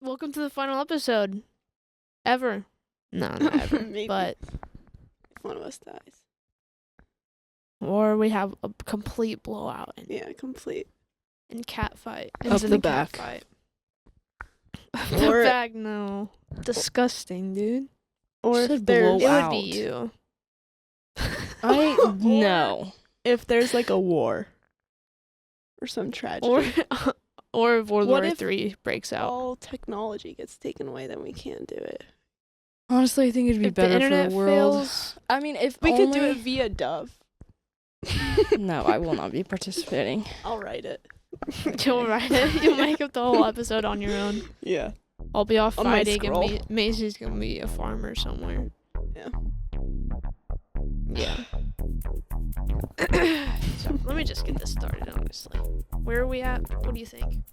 welcome to the final episode. Ever. No, not ever. Maybe. But, If one of us dies. or we have a complete blowout Yeah, complete. and cat fight. Up Instant the cat back. fight. Up the Or- back, no. Disgusting, dude. Or Said if there's blow It would out. be you. No. if there's like a war or some tragedy. Or if World What War if III breaks out. all technology gets taken away, then we can't do it. Honestly, I think it'd be If the better internet for the world. fails, I mean, if We could do only- it via Dove. No, I will not be participating. I'll write it. you'll write it. You'll make up the whole episode on your own. Yeah. I'll be off On my fighting and scroll. Macy's gonna be a farmer somewhere. Yeah. Yeah. So, let me just get this started, honestly. Where are we at? What do you think?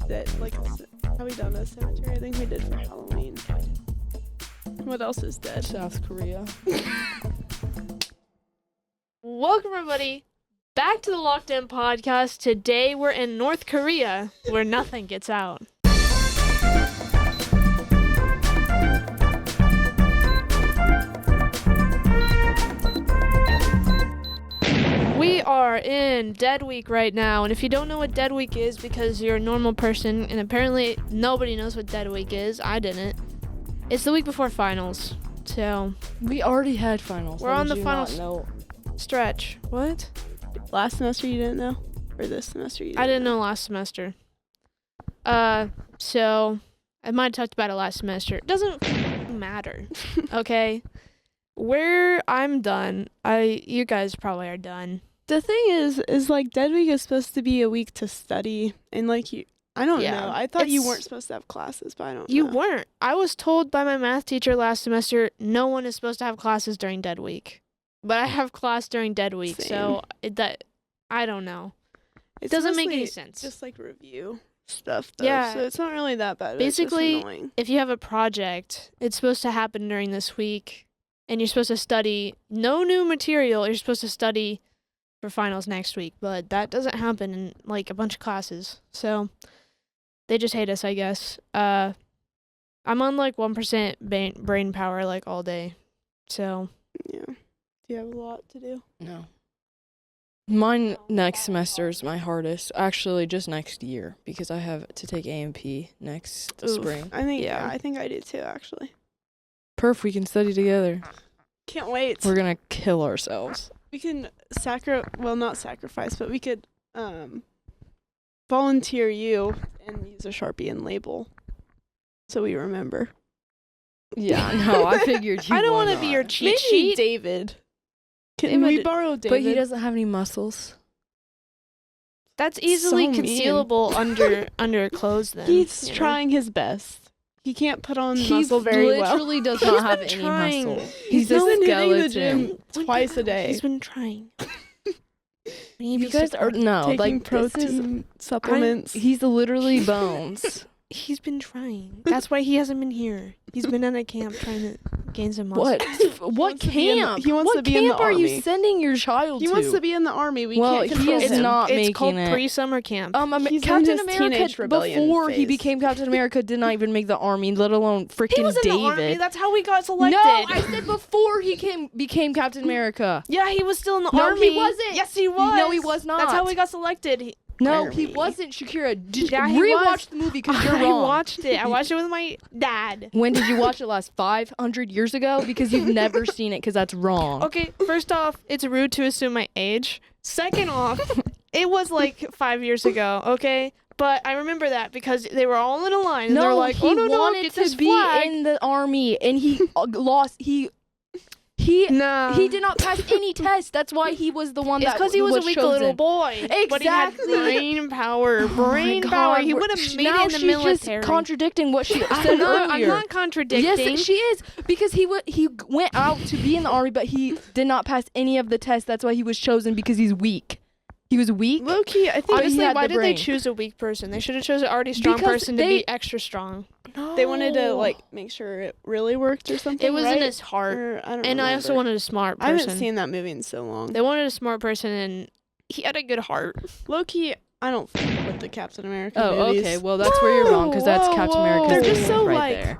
That like have we done a cemetery? I think we did for Halloween. What else is dead? South Korea. Welcome, everybody, back to the Lockdown Podcast. Today we're in North Korea, where nothing gets out. We are in Dead Week right now, and if you don't know what Dead Week is because you're a normal person, and apparently nobody knows what Dead Week is, I didn't. It's the week before finals, so We already had finals. We're How on did the you finals. not know? stretch. What? Last semester you didn't know? Or this semester you didn't I didn't know last semester. So I might have talked about it last semester. It doesn't matter. Okay. Where I'm done, you guys probably are done. The thing is like Dead Week is supposed to be a week to study, and like I don't Yeah, know. I thought you it's- weren't supposed to have classes, but I don't You know. weren't. I was told by my math teacher last semester no one is supposed to have classes during Dead Week. But I have class during Dead Week, so I don't know. It It's doesn't make any mostly sense. Just like review stuff though. Yeah. So it's not really that bad. Basically, it's just annoying. If you have a project, it's supposed to happen during this week, and you're supposed to study no new material. You're supposed to study for finals next week, but that doesn't happen in like a bunch of classes. So they just hate us, I guess. I'm on like 1% brain power like all day, so Yeah. Do you have a lot to do? No. Mine next semester is my hardest. Actually, just next year because I have to take A&P next Oof. spring. I think Yeah. I think I do too actually. Perf, we can study together. Can't wait. We're gonna kill ourselves. We can not sacrifice, but we could volunteer you and use a Sharpie and label so we remember. Yeah, no, I figured you I don't want want to be your cheat Maybe sheet. David. Can we David- borrow David? But he doesn't have any muscles. That's easily So mean. concealable under clothes. Then He's you know? trying his best. He can't put on He muscle very well. literally does He's not have been any trying. muscle. He's He's a been hitting the skeleton. gym twice a day. He's been trying. You guys are no Taking like protein supplements. He's literally bones. He's been trying. That's why he hasn't been here. He's been at a camp trying to gain some muscle. What? What wants to be in the- camp? he wants what to be in the camp are you army. sending your child He to? wants to be in the army. We Well, can't he control is him. not It's making called it. pre-summer camp. He's in Captain his America teenage rebellion before he phase. became Captain America did not even make the army, let alone freaking he was in David. the army. That's how we got selected. No, I said before he became Captain America. yeah, he was still in the No, army. he wasn't. Yes, he was. No, he was not. That's how we got selected. No, Army. he wasn't. Shakira, Yeah, he rewatch was. the movie because you're I wrong. watched it. I watched it with my dad. When did you watch it last? 500 years ago? Because you've never seen it because that's wrong. Okay, first off, it's rude to assume my age. Second off, it was like 5 years ago, okay? But I remember that because they were all in a line and No, they're like, he oh, no, wanted get to this be flag. in the army and he lost. He No. did not pass any tests. That's why he was the one It's that because he was a weak little chosen. boy. But he had Exactly. brain power. Oh Brain my power. God, He we're- would have made now it in the she's military. just contradicting what she I'm said not, earlier. I'm not contradicting. Yes, she is because he went out to be in the army, but he did not pass any of the tests. That's why he was chosen because he's weak. He was weak. Low key, I think he Honestly, had why the did they brain. choose a weak person? They should have chosen an already strong Because person to they- be extra strong. they wanted to No. like make sure it really worked or something. It was right? in his heart. Or, I don't And I also remember. wanted a smart I person. haven't seen that movie in so long. They wanted a smart person, and he had a good heart. Low key, I don't f- with the Captain America Oh, movies. okay. Well, that's where you're wrong because that's Whoa, Captain whoa. America's They're name just so, right like- there.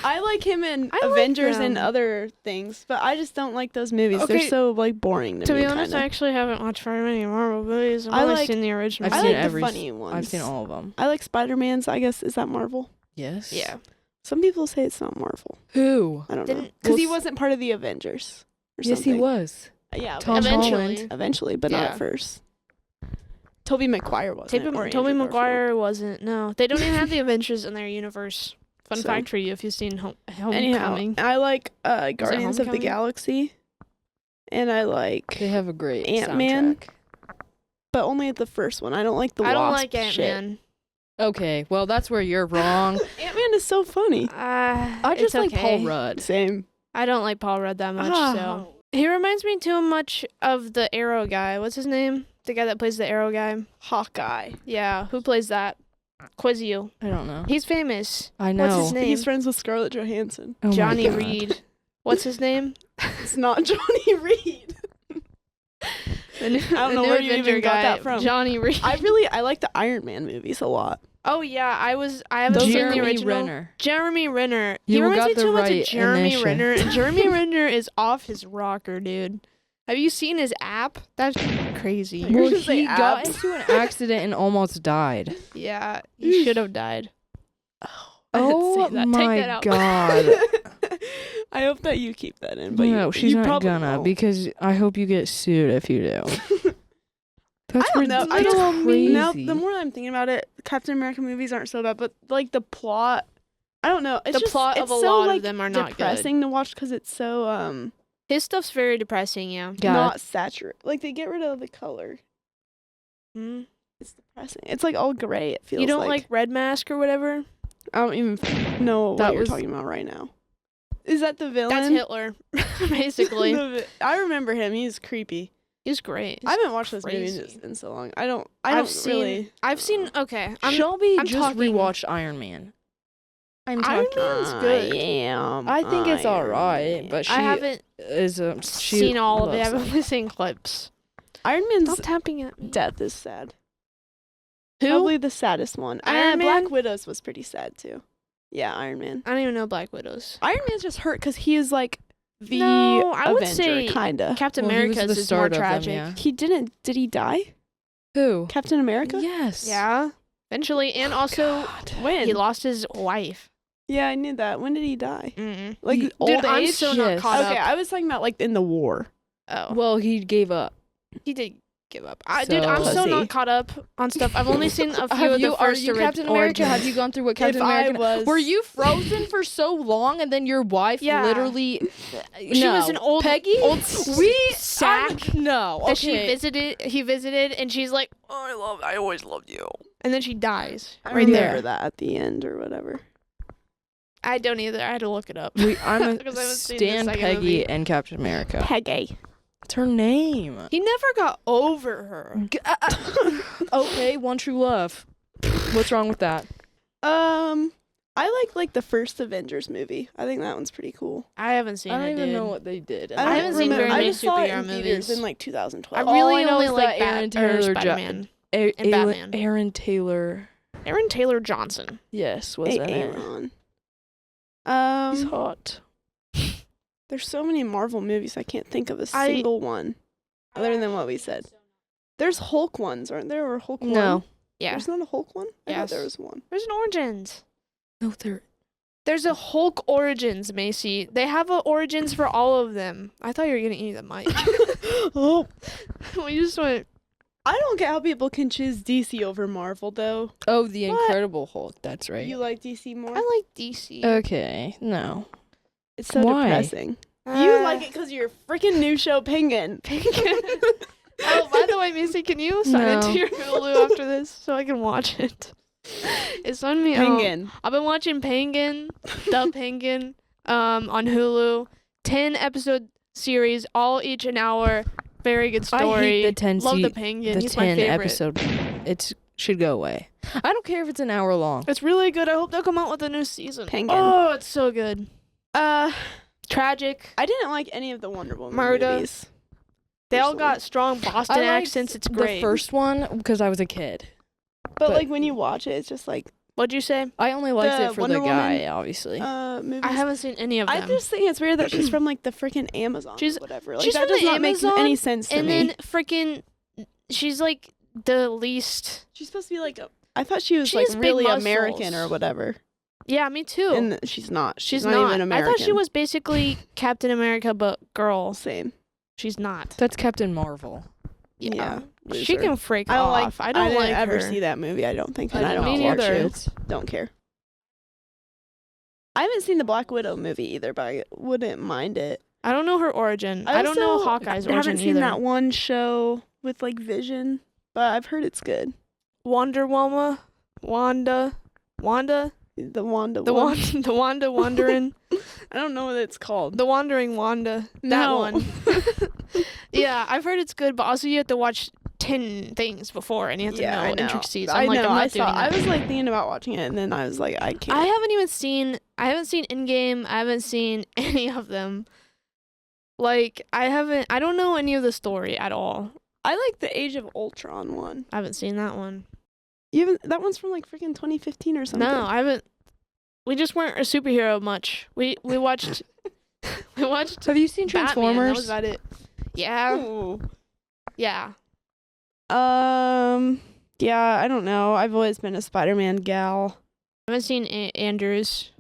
I like him in I like Avengers and them. other things, but I just don't like those movies. Okay, They're so like boring To me. be honest, I kinda. actually haven't watched very many Marvel movies. I've I only like- seen the original. I've I seen like every the s- funny ones. I've seen all of them. I like Spider-Man's. I guess is that Marvel? Yes. Yeah. Some people say it's not Marvel. Who? I don't know Didn't- because Well, he s- wasn't part of the Avengers. Or Yes, something. he was. Yeah, Tom Eventually. Holland. eventually, but not Yeah. at first. Toby Maguire wasn't. or Tobey Andrew Maguire wasn't. No, they don't even have the Avengers in their universe. Fun So- fact for you if you've seen Garfield. Anyhow, Homecoming. I like Guardians of the Homecoming? Galaxy, and I like, They have a great Ant-Man. soundtrack. but only the first one. I don't like the I don't Wasp like Ant shit. Man. Okay, well that's where you're wrong. Ant-Man is so funny. I just like Paul Rudd. Same. I don't like Paul Rudd that much. Ah. So he reminds me too much of the Arrow guy. What's his name? The guy that plays the Arrow guy. Hawkeye. Yeah, who plays that? Quiz you. I don't know. He's famous. I know. What's his name? He's friends with Scarlett Johansson. Oh my Johnny God. Reed. What's his name? It's not Johnny Reed. The new, I don't know where you even got that from. Johnny Reed. I like the Iron Man movies a lot. Oh yeah, I haven't seen the Jeremy original. Renner. Jeremy Renner. You He reminds got me the too much right of Jeremy initial. Renner. And Jeremy Renner is off his rocker, dude. Have you seen his app? That's crazy. You're Well, gonna say he got abs. into an accident and almost died. Yeah, he should have died. I didn't Oh say that. Take my that out. God. I hope that you keep that in. But No, you, she's you not probably gonna won't. because I hope you get sued if you do. That's I don't know. I ridiculous. just Crazy. now the more I'm thinking about it, Captain America movies aren't so bad, but like the plot, I don't know. It's The just, plot it's of a so, lot like, of them are not good. depressing to watch because it's so His stuff's very depressing, yeah. Got not saturated. Like they get rid of the color. Hmm? It's depressing. It's like all gray. It feels. You don't like Red Mask or whatever? I don't even know That what you're was- talking about right now. Is that the villain? That's Hitler, basically. I remember him. He's creepy. He's great. I haven't watched this movie crazy. in so long. I don't I've seen. really. I've seen. Okay, Shelby I'm just talking- rewatched Iron Man. I'm Iron talking. Man's good. I think it's alright, but she I haven't is she seen all of it. loves I've only seen clips. Iron Man's Stop tapping at me. death is sad. Who? Probably the saddest one. Iron Black Man? Widow's was pretty sad too. Yeah, Iron Man. I don't even know Black Widows. Iron Man's just hurt because he is like the No, I would Avenger, say kinda. Captain Well, he was America's the is more start of them, tragic. yeah. He didn't. Did he die? Who? Captain America? Yes. Yeah, eventually, and also God. When? he lost his wife. Yeah, I knew that. When did he die? Mm-mm. Like He- old Dude, I'm age? so not Yes. caught Okay, up. I was talking about like in the war. Oh, Well, he gave up. he did give up. Dude, I'm So- so Pussy. not caught up on stuff. I've only seen a few Have of you? the Are first you Captain America? Have you gone through what Captain if America? I was, Were you frozen for so long, and then your wife Yeah. literally? She was an old Peggy. old we sack no. that she Okay. visited. He visited, and she's like, I always loved you. And then she dies I right remember there. that at the end or whatever. I don't either. I had to look it up. I'm a Because I haven't seen the Stan second Peggy movie. and Captain America. Peggy. What's her name? He never got over her. Okay, One True Love. What's wrong with that? I like the first Avengers movie. I think that one's pretty cool. I haven't seen I don't it, even dude. know what they did. I haven't seen very I many just saw it superhero in theaters movies. in like I 2012. All really I know only is like that Aaron Bat- or Taylor Spider-Man. A- and Batman. Aaron Taylor. Aaron Taylor Johnson. Yes, was in it. Aaron. He's hot. There's so many Marvel movies I can't think of a single one other than what we said. There's Hulk ones, aren't there? Or Hulk No. one? Yeah. There's not a Hulk one? I thought Yes. there was one. There's an Origins. No, there. There's a Hulk Origins, Macy. They have a Origins for all of them. I thought you were gonna eat the mic. Oh, We just went. I don't get how people can choose DC over Marvel though. Oh, the What? Incredible Hulk. That's right. You like DC more? I like DC. Okay, no. It's so Why? depressing. You like it because you're freaking new show Penguin. Oh, by the way, Macy, can you sign No. into your Hulu after this so I can watch it? It's on me. Penguin. I've been watching Penguin, the Penguin, on Hulu. 10-episode series, all each an hour. Very good story. I hate the 10 Love the se- Penguin. the He's my 10 favorite. episode. It should go away. I don't care if it's an hour long. It's really good. I hope they'll come out with a new season. Penguin. Oh, it's so good. I Tragic. didn't like any of the Wonder Woman Murder. movies. They all personally. got strong Boston I liked accents. It's great. The first one because I was a kid. But like when you watch it, it's just like What'd you say? I only liked The it for Wonder the guy, Woman, obviously. movies. I haven't seen any of them. I just think it's weird that she's from like the freaking Amazon She's- or whatever. Like she's that from does the not make Amazon, any sense to and me. then freaking, she's like the least. She's supposed to be like I thought she was She like has big really muscles. American or whatever. Yeah, me too. And she's not. she's not even American. I thought she was basically Captain America, but girl. Same. She's not. That's Captain Marvel. Yeah. She loser. can freak I don't off. I don't didn't like ever her. see that movie. I don't think, and I didn't don't me watch neither. it. Don't care. I haven't seen the Black Widow movie either, but I wouldn't mind it. I don't know her origin. I don't know also Hawkeye's origin haven't seen either. that one show with like Vision, but I've heard it's good. Wanda, The Wanda. the one. the Wanda Wandering, I don't know what it's called. the Wandering Wanda. That No. one. Yeah, I've heard it's good, but also you have to watch 10 things before, and you have to know I know. intricacies. I I'm like, know. I'm not I doing saw. I that. was like thinking about watching it, and then I was like, I can't. I haven't seen Endgame. I haven't seen any of them. Like, I don't know any of the story at all. I like the Age of Ultron one. I haven't seen that one. You haven't? That one's from like freaking 2015 or something. No, I haven't. We just weren't a superhero much. We watched we watched Have you seen Batman. That Transformers? was about it. Yeah. Ooh. Yeah. Yeah, I don't know. I've always been a Spider-Man gal. I haven't seen Andrews.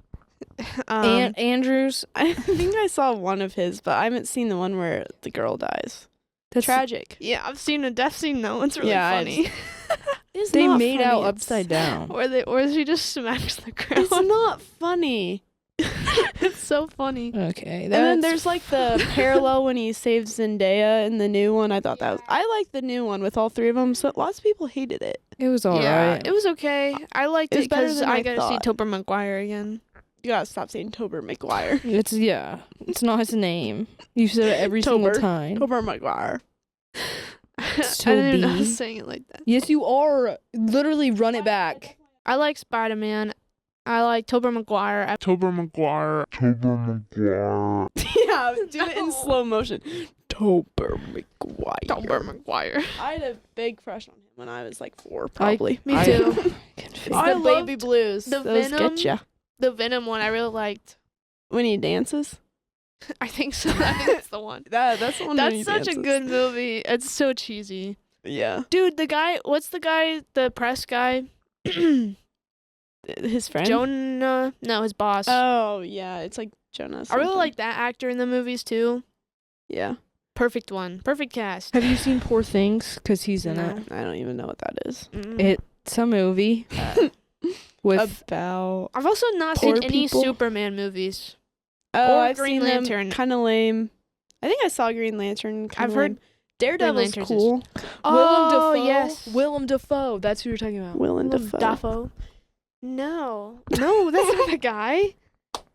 Andrews. I think I saw one of his, but I haven't seen the one where the girl dies. That's Tragic. Yeah, I've seen a death scene though. It's really Yeah, funny. It's They not made funny. out It's- upside down. Or she just smacks the ground. It's not funny. It's so funny. Okay. And then there's like the parallel when he saves Zendaya in the new one. I thought that was. I like the new one with all three of them. So lots of people hated it. it was alright. Yeah, it was okay. I liked It was it better because than I I got to see thought. Topher Maguire again. You gotta stop saying Tober Maguire. It's not his name. You said it every single Tober. time. Tober Maguire. I didn't even know I Toby. was saying it like that. Yes, you are. Literally run it back. I like Spider-Man. I like Topher Maguire. Yeah, do it in slow motion. Tober Maguire. Topher Maguire. I had a big crush on him when I was like 4, probably. Me too. It's I the baby loved blues. the Those Venom. get ya. The Venom one I really liked. When he dances. I think so. I think that's the one. That's the one. when he That's such a dances. good movie. It's so cheesy. Yeah. Dude, the guy, what's the guy, the press guy? His friend. Jonah, no, his boss. Oh yeah, it's like Jonah. I really something. like that actor in the movies too. Yeah. Perfect one. Perfect cast. Have you seen Poor Things? Because he's in it. I don't even know what that is. Mm. It's a movie with About. I've also not Poor seen any people? Superman movies. Oh, Or I've Green seen Lantern. Kind of lame. I think I saw Green Lantern. I've heard Daredevil's Lantern's cool. Willem Dafoe. yes. Willem Dafoe. That's who you're talking about. Willem Willem Dafoe. Dafoe. No, that's not the guy.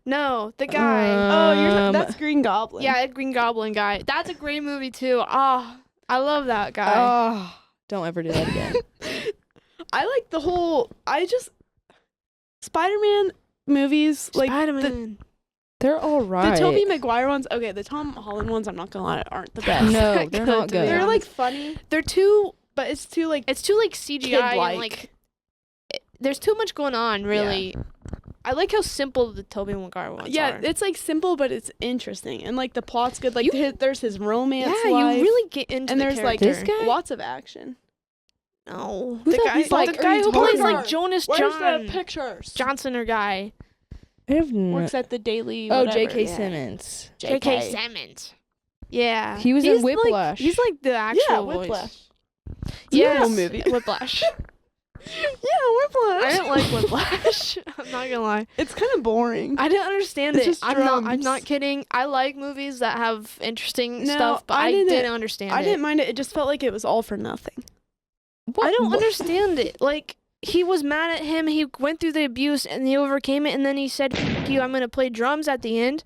No, the guy. Oh, that's Um, Green Goblin. Yeah, the Green Goblin guy. That's a great movie too. Ah, I love that guy. Oh, don't ever do that again. I like the whole. Spider-Man movies, like Spider-Man. They're all right. the Tobey Maguire ones. Okay, the Tom Holland ones. I'm not gonna lie, aren't the best. No, they're not to be good. They're like honest. funny, They're too. but it's too like It's too like CGI kid-like. and like. There's too much going on, really. I like how simple the Tobey Maguire ones yeah, are. it's like simple, but it's interesting, and like the plot's good. Like there's his romance Yeah, life, you really get into and the there's like character. This guy? lots of action. No, Who the the- guy, he's like, the are guy you who plays talking like about? Jonas Where's John the pictures? Johnson or guy. I have no- Works at the Daily. Oh, whatever. J.K. Yeah. Simmons. J.K. Simmons. Yeah, He was in He's like- Whiplash. he's like the actual Yeah, voice. Whiplash. Yes, It's a movie. Whiplash. Yeah, Whiplash. I didn't like Whiplash. I'm not gonna lie. It's kind of boring. I didn't understand It's it. just I'm drums. not kidding. I like movies that have interesting No, stuff, but I I didn't- didn't understand I it. didn't mind it. It just felt like it was all for nothing. I don't understand it. Like, he was mad at him. He went through the abuse and he overcame it. And then he said, "F you, I'm going to play drums at the end."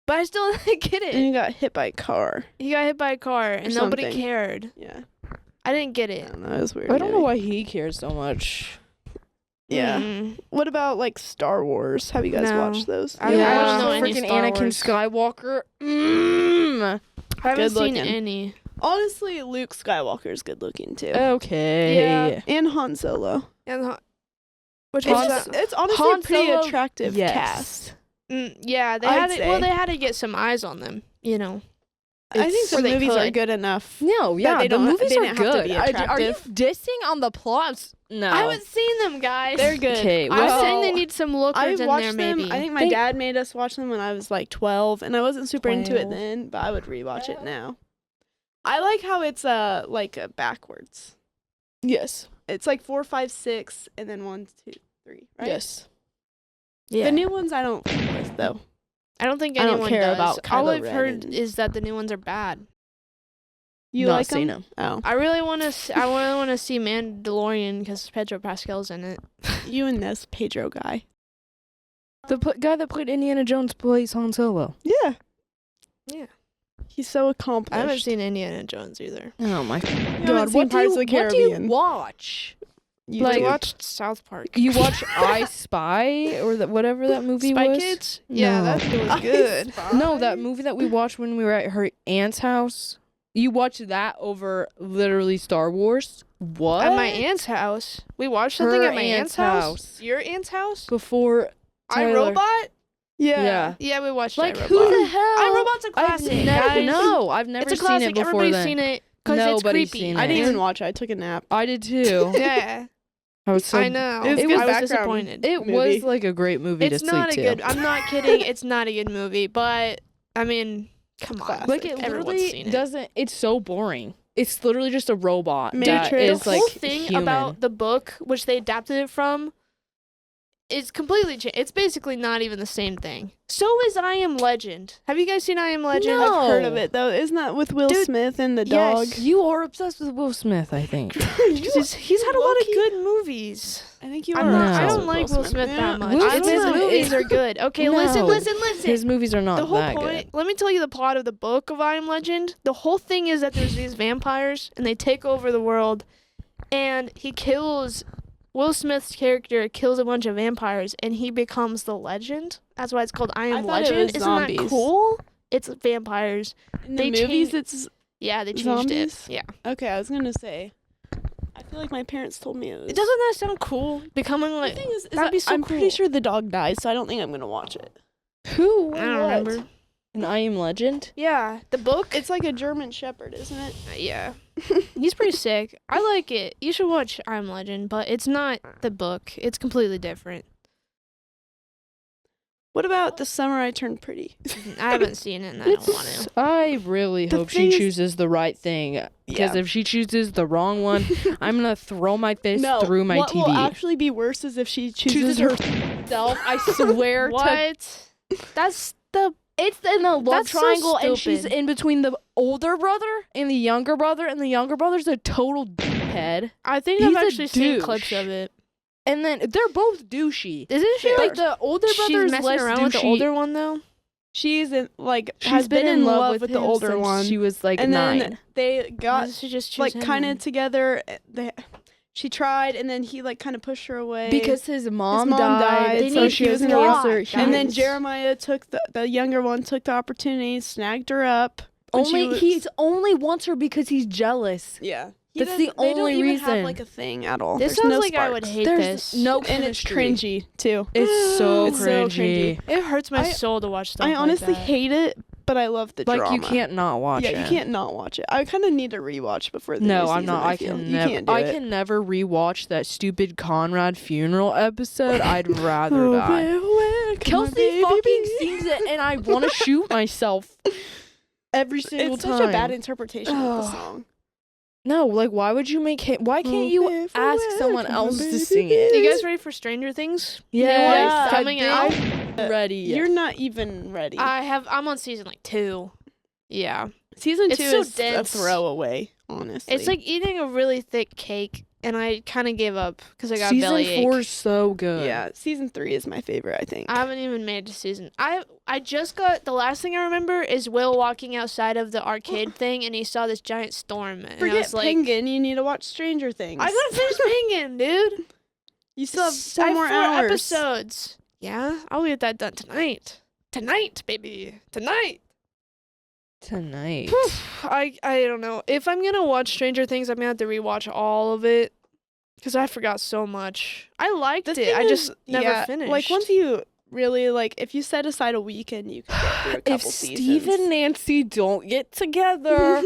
But I still didn't get And it. you got hit by a car. He got hit by a car and nobody something. cared. Yeah. I didn't get I it. don't know. It was weird. I don't know movie. why he cares so much. Yeah. Mm. What about like Star Wars? Have you guys No. watched those? I haven't watched no any freaking Star Anakin Wars. Skywalker. I haven't Good seen looking. any. Honestly, Luke Skywalker is good looking too. Okay. And Han Solo. And which It's, one's just, that? it's honestly Han a pretty Solo, attractive yes. cast. Yeah, they I'd had to, say. well, they had to get some eyes on them, you know. I think Or the they movies are could. good enough. No, yeah, they the don't- movies they are didn't have to good. be Are you attractive. dissing on the plots? No. I haven't seen them, guys. They're good. Okay, I'm well, saying they need some lookers I've in watched there, them. maybe. I think my They- dad made us watch them when I was like 12, and I wasn't super into it 12. then, but I would rewatch it now. I like how it's backwards. Yes. It's like 4, 5, 6, and then 1, 2, 3. Right? Yes. Yeah. The new ones I don't fuck with though. I don't think I don't anyone care does. about All Kylo I've Ren heard and- is that the new ones are bad. You Not like seen them? 'em. Oh, I really want to. I want to see Mandalorian because Pedro Pascal's in it. you and this Pedro guy. the guy that played Indiana Jones plays Han Solo. Yeah. Yeah. He's so accomplished. I haven't seen Indiana Jones either. Oh my haven't god! seen Pirates of the What do you Caribbean. watch? You Like- I do. watched South Park. You watch I Spy or whatever that movie Spy was? Kids? Yeah, No. that was good. No, that movie that we watched when we were at her aunt's house. You watched that over literally Star Wars? What? At my aunt's house. We watched something Her at my aunt's house. house. Your aunt's house? Before Tyler. iRobot? Yeah. Yeah, we watched Like iRobot. who the hell? iRobot's a I've classic, never, guys. no, I've never It's a seen classic. it before Everybody's then. seen it because it's Nobody's creepy. seen I it. didn't even watch it. I took a nap. I did too. Yeah, I was so I know. It was good I was background. disappointed. It movie. was like a great movie It's to not a sleep to. good. I'm not kidding. It's not a good movie, but I mean, come on. Classic. Like it Everyone's literally seen it. doesn't. It's so boring. It's literally just a robot that Matrix. is The like whole thing human. about the book, which they adapted it from, is completely changed. It's basically not even the same thing. So is I Am Legend. Have you guys seen I Am Legend? No. I've heard of it though. Isn't that with Will Dude, Smith and the yes. dog? You are obsessed with Will Smith, I think. 'Cause he's had a lot of low-key- good movies. I think you I'm are. not, I No. don't like Will Smith that much. Will His Smith movies is- are good. Okay, No. listen. His movies are not The whole that point. good. Let me tell you the plot of the book of I Am Legend. The whole thing is that there's these vampires and they take over the world, and he kills. Will Smith's character kills a bunch of vampires, and he becomes the legend. That's why it's called I Am thought it Legend. was Isn't that zombies. cool? It's vampires. In They the movies, changed- it's Yeah, they changed Zombies? it. Yeah. okay. I was gonna say. I feel like my parents told me it was. Doesn't that sound cool? Becoming The like thing is that'd be so I'm cool. pretty sure the dog dies, so I don't think I'm gonna watch it. Who? I don't What? remember. An I Am Legend? Yeah, the book. It's like a German Shepherd, isn't it? Yeah. He's pretty sick. I like it. You should watch I Am Legend, but it's not the book. It's completely different. What about The Summer I Turned Pretty? I haven't seen it and I don't want to. I really The hope she thing is- chooses the right thing. Because Yeah. if she chooses the wrong one, I'm gonna throw my fist through my what TV. will actually be worse is if she chooses Chooses herself. I swear to. What? That's the. It's in a love That's so triangle, and she's stupid. in between the older brother and the younger brother, and the younger brother's a total head. I think He's I've a actually seen douche. clips of it. And then they're both douchey. Isn't she Like the older she's brother is messing less around douchey. with the older one though? She's in, like She's has been in love with the him older since one, She was like and 9. then they Why got does she just choose like him kind then? of together. She tried, and then he like kind of pushed her away Because his mom, mom died, They so need she to was plot, closer. guys. And then Jeremiah took the younger one took the opportunity, snagged her up. when she only was- he's only wants her because he's jealous. yeah. That's They the don't only even have reason. like a thing at all. This There's sounds no like I would sparks. hate There's this. no And it's chemistry. cringy too. It's so It's so cringy. It hurts my I- soul to watch stuff I like honestly that. hate it, but I love the Like drama. you can't not watch Yeah, it. you can't not watch it. I kind of need to rewatch before the No, new I'm season, not. I feel. can You never. can't do I it. can never rewatch that stupid Conrad funeral episode. I'd rather die. Where can my Kelsey baby fucking be? sings it, and I want to shoot myself every single It's time. such a bad interpretation of the Ugh. song. No, like why would you make him? Why can't you Where ask can someone my else to baby sing be? it? You guys ready for Stranger Things? Yeah, It's coming out. I'm ready. You're not even ready. I'm on season like 2. Yeah. Season it's 2 so is dense. a throwaway, honestly. It's like eating a really thick cake, and I kind of gave up because I got Season bellyache. 4 is so good. yeah, season 3 is my favorite, I think. I haven't even made it to season. I just got the last thing I remember is Will walking outside of the arcade thing, and he saw this giant storm. And I Forget was like, Penguin, you need to watch Stranger Things. I gotta finish Penguin, dude. You still have I 4 have more 4 hours. episodes. Yeah, I'll get that done tonight. Tonight, baby. Tonight. tonight. I don't know. If I'm gonna watch Stranger Things, I'm gonna have to rewatch all of it because I forgot so much. I liked it. I just never finished. Like once you really like, if you set aside a weekend, you can get through a couple If seasons. Steve and Nancy don't get together,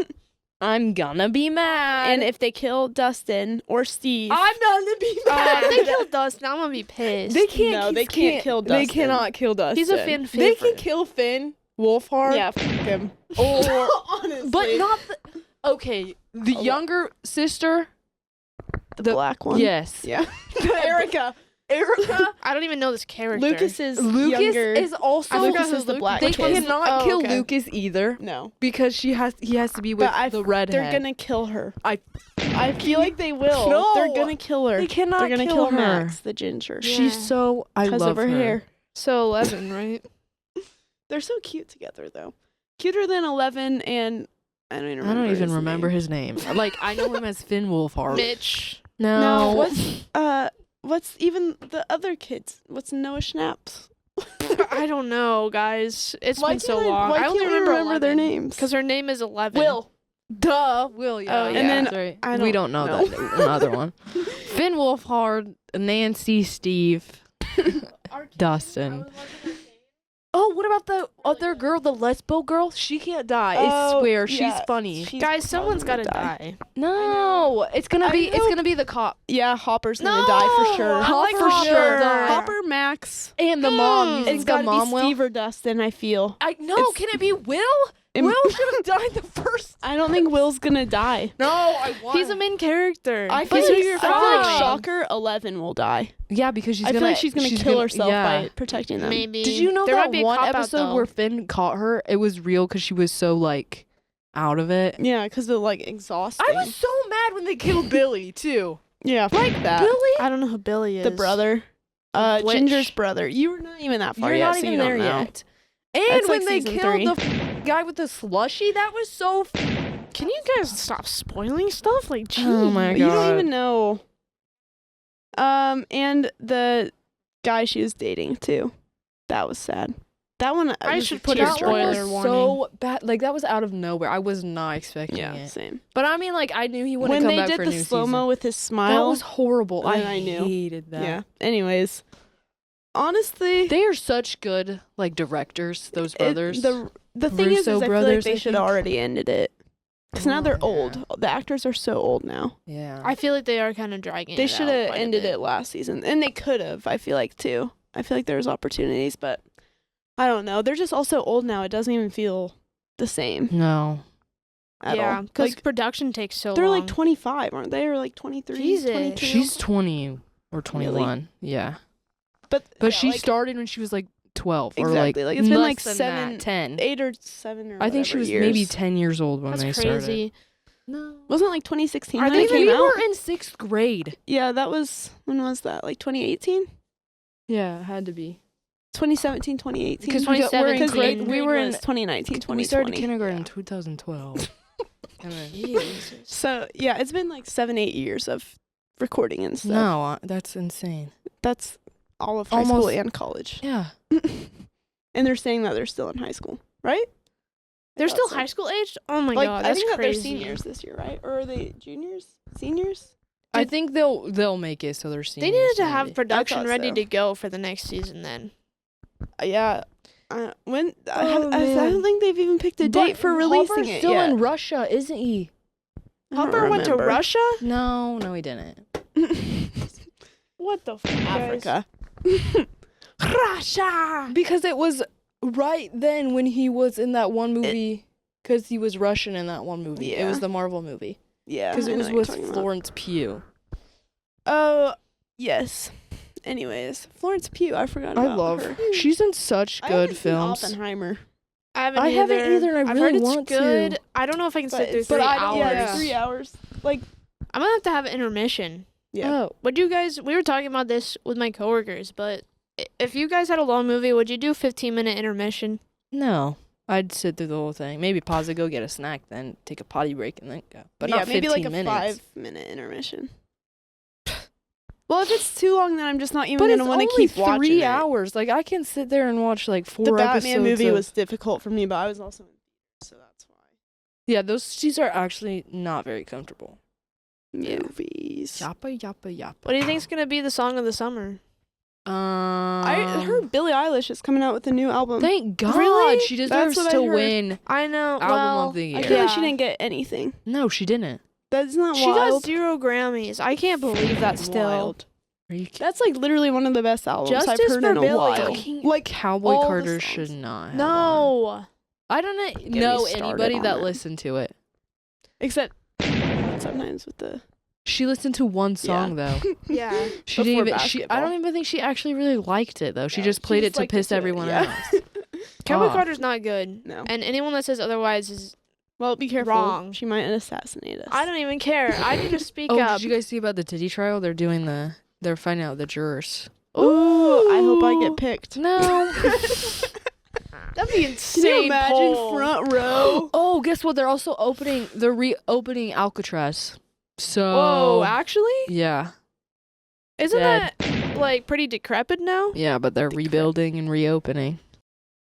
I'm gonna be mad. And if they kill Dustin or Steve, I'm gonna be if mad. they kill Dustin, I'm gonna be pissed. They can't. No, they can't kill They Dustin. cannot kill Dustin. He's a Finn They can favorite. kill Finn Wolfhard. yeah, f- him. Or, Honestly, but not the. Okay, the younger sister. the black one. Yes. Yeah, Erica. Erica. I don't even know this character. Lucas is Lucas younger. is also. I forgot Lucas who is the Lucas black They kid. cannot Oh, kill okay. Lucas either No, because he has to be with but the redhead. they're gonna kill her. I feel like they will. No. They're gonna kill her. They cannot They're gonna kill kill her. Max, the ginger. Yeah. She's so. I Because love of her hair. So 11, right? They're so cute together, though. Cuter than 11, and I don't even I remember. don't even his remember name. his name. Like I know him as Finn Wolfhard. Mitch. No, No. what's even the other kids? What's Noah Schnapp's? I don't know, guys. It's Why been so can't I- long. why I only can't we remember their 11, names? because her name is 11. Will. Duh, Will. Yeah. Oh, And then That's right. I we don't don't know know. that another one. Finn Wolfhard, Nancy, Steve, Dustin. Oh, what about the other girl, the lesbo girl? She can't die. I Oh, swear, yeah. she's funny. Guys, someone's probably gotta gonna die. No, it's gonna I be it's know. gonna be the cop Yeah, Hopper's gonna die for sure. I like for Hopper. sure. Die. Hopper, Max. and the mom. You think It's the gotta mom be will? Steve or Dustin. I feel. I no. it's- Can it be Will? Im- Will should have died the first. I don't think Will's gonna die. No, I want. He's a main character. I He's feel who like you're I feel like following. Shocker 11 will die. Yeah, because she's I gonna. feel like she's gonna kill herself yeah. by protecting them. Maybe. Did you know there that might be a one cop-out, episode though. where Finn caught her? It was real because she was so like out of it. Yeah, because they're like exhausting. I was so mad when they killed Billy too. yeah, like that. Billy? I don't know who Billy is. The brother, Which? Ginger's brother. You were not even that far You're yet, not so even you there don't know. yet. And That's when like they season killed the guy with the slushy, that was so. Can you guys stop spoiling stuff? Like, geez. Oh my You don't God. even know. And the guy she was dating too. That was sad. That one I was should a put a tearjerker. That one spoiler was warning. so bad. Like that was out of nowhere. I was not expecting Yeah, it. same. But I mean, like I knew he wouldn't When come they back did for a the new slow mo season. with his That smile, was horrible. then I knew. hated that. yeah. Anyways, honestly, They are such good like directors. Those brothers. the thing is Russo I feel like brothers, they I should think. already ended it. Because now Oh, they're yeah. old. The actors are so old now. Yeah. I feel like they are kind of dragging They it should out have quite a ended bit. it last season. And they could have, I feel like, too. I feel like there's opportunities, but I don't know. They're just also old now. It doesn't even feel the same no. at Yeah, all. because Like, production takes so they're long. like 25, aren't they? Or like 23, Jesus. 22? She's 20 or 21. Yeah. But yeah, But she like, started when she was like 12 or exactly. Like, it's been like less than 7, that, 10. 8 or 7 or I think she whatever was years. maybe 10 years old when That's they started. crazy. No. Wasn't it like 2016 Are when they it came we out? were in 6th grade. Yeah, that was, when was that? Like 2018? Yeah, it had to be. 2017, 2018? Because we got- we're in Because grade- we were in was 2019, 2020. We started kindergarten in 2012. And then- Jesus. So, yeah, it's been like 7-8 years of recording and stuff. no, that's insane. That's all of high school Almost- and college. Yeah. And they're saying that they're still in high school, right? They're thought still so. high school aged? Oh my Like, god, I that's think that crazy. they're seniors this year, right? Or are they juniors? Seniors? I think they'll make it so they're They seniors. needed to have maybe. production thought ready so. to go for the next season then. Yeah. When I Oh, don't man. think they've even picked a date for releasing Hopper's it still yet. in Russia, isn't he? I don't Hopper went to remember. Russia? No, he didn't. What the fuck? Africa. Russia! Because it was right then when he was in that one movie. Because he was Russian in that one movie. It Yeah. was the Marvel movie. Yeah. Because I it know was what you're with talking about. Florence Pugh. Oh, yes. Anyways, Florence Pugh, I forgot I about love her. her. She's in such I good haven't seen films. Oppenheimer. I haven't I haven't either, and I I've really heard it's want to. good. I don't know if I can sit through 3 hours. Yeah, 3 hours. Like, I'm gonna have to have an intermission. yeah. Oh, Would you guys? We were talking about this with my coworkers, but if you guys had a long movie, would you do 15-minute intermission? No. I'd sit through the whole thing. Maybe pause it, go get a snack, then take a potty break, and then go. But yeah, not 15 maybe like a minutes. 5-minute intermission. Well, if it's too long, then I'm just not even But gonna it's want only to keep watching 3 it. hours. Like, I can sit there and watch, like, 4 The episodes Batman movie of- was difficult for me, but I was also in theaters, so that's why. Yeah, those seats are actually not very comfortable. Yeah. Movies. Yappa, yappa, yappa. What do you think's gonna be the song of the summer? I heard Billie Eilish is coming out with a new album. Thank God. Really? She That's deserves what I to heard. win. I know. Album well, of the I year. feel like she didn't get anything. No, she didn't. That's not She got wild. 0 Grammys. I can't believe that still. Wild. Are you kidding? That's like literally one of the best albums I've Justice heard for in a Billie. while. Fucking- Like Cowboy all the Carter songs. should not have won. No. I don't me know started anybody on that that. listened to it. Except sometimes with the She listened to one song though. Yeah. She Before didn't even. I basketball. don't even think she actually really liked it though. She Yeah, just played it to liked piss do it, everyone yeah. else. Cowboy Ah. Carter's not good. No. And anyone that says otherwise is Well, be careful. Wrong. She might assassinate us. I don't even care. I need to speak Oh, up. did you guys see about the titty trial? They're finding out the jurors. Ooh, I hope I get picked. No. That'd be Can insane. you imagine poll. front row? Oh, guess what? They're reopening Alcatraz. So. Whoa, actually? Yeah. Isn't Dead. that like pretty decrepit now? Yeah, but they're rebuilding and reopening.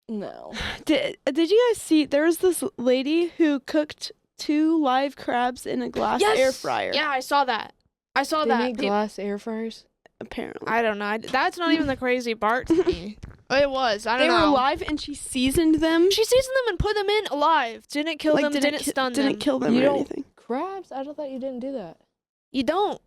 No. Did you guys see? There was this lady who cooked 2 live crabs in a glass Yes! air fryer. Yeah, I saw that. I saw They that. make glass air fryers. Apparently. I don't know. That's not even the crazy part to me. It was. I don't They know. were live and she seasoned them. She seasoned them and put them in alive. Didn't kill them. Didn't stun them. Didn't kill them You or don't- anything. Crabs? I thought you didn't do that. You don't.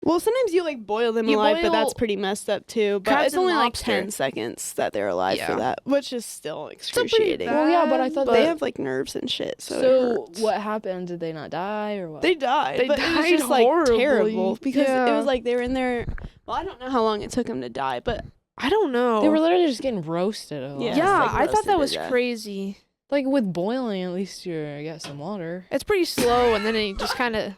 Well, sometimes you like boil them You alive, but boil that's pretty messed up too. But crabs it's and only lobster. like 10 seconds that they're alive Yeah. for that, which is still pretty excruciating. bad. Well, yeah, but I thought But that. they have like nerves and shit, so, it So hurts. what happened? Did they not die or what? They died, They but it was died just like horribly. terrible because it Yeah. was like they were in there. Well, I don't know how long it took them to die, but I don't know. They were literally just getting roasted. A lot. Yeah, Yeah, it's like I thought that roasted was to death. crazy. Like with boiling, at least you got some water. It's pretty slow, and then it just kind of.